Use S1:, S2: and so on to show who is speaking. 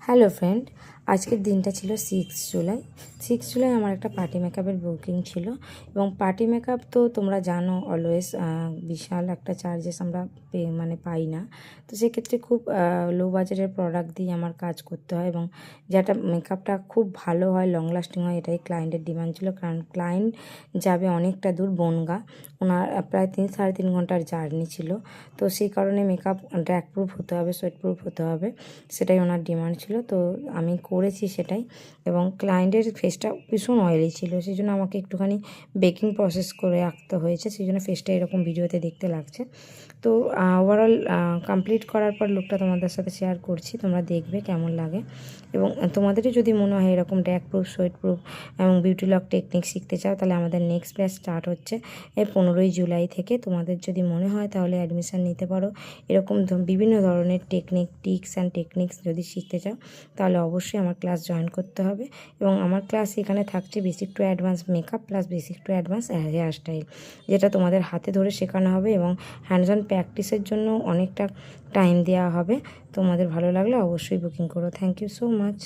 S1: Hello friend, আজকের দিনটা ছিল 6 জুলাই। 6 জুলাই আমার একটা পার্টি মেকআপের বুকিং ছিল এবং পার্টি মেকআপ তো তোমরা জানো অলওয়েজ বিশাল একটা চার্জেস আমরা পাই না। তো সেক্ষেত্রে খুব লো বাজেটের প্রোডাক্ট দিয়ে আমার কাজ করতে হয় এবং যেটা মেকআপটা খুব ভালো হয়, লং লাস্টিং হয়, এটাই ক্লায়েন্টের ডিমান্ড ছিল। কারণ ক্লায়েন্ট যাবে অনেকটা দূর, বনগাঁ, ওনার প্রায় 3-3.5 ঘন্টার জার্নি ছিল। তো সেই কারণে মেকআপ ড্র্যাগ প্রুফ হতে হবে, সোয়েট প্রুফ হতে হবে, সেটাই ওনার ডিমান্ড ছিল। তো আমি করেছি সেটাই, এবং ক্লায়েন্টের ফেসটা ভীষণ অয়েলি ছিল, সেই জন্য আমাকে একটুখানি বেকিং প্রসেস করে রাখতে হয়েছে, সেই জন্য ফেসটা এরকম ভিডিওতে দেখতে লাগছে। তো ওভারঅল কমপ্লিট করার পর লুকটা তোমাদের সাথে শেয়ার করছি, তোমরা দেখবে কেমন লাগে। এবং তোমাদেরও যদি মনে হয় এরকম ড্র্যাগ প্রুফ, সোয়েট প্রুফ এবং বিউটি লক টেকনিক শিখতে চাও, তাহলে আমাদের নেক্সট ব্যাচ স্টার্ট হচ্ছে 15ই জুলাই থেকে। তোমাদের যদি মনে হয় তাহলে অ্যাডমিশান নিতে পারো। এরকম বিভিন্ন ধরনের টিপস অ্যান্ড টেকনিক্স যদি শিখতে চাও, তাহলে অবশ্যই আমার ক্লাস জয়েন করতে হবে। এবং আমার ক্লাস এখানে থাকছে basic to advance makeup plus basic to advance hair style, যেটা তোমাদের হাতে ধরে শেখানো হবে এবং হ্যান্ডস অন প্র্যাকটিসের জন্য অনেকটা টাইম দেওয়া হবে। তোমাদের ভালো লাগলে অবশ্যই বুকিং করো। Thank you so much.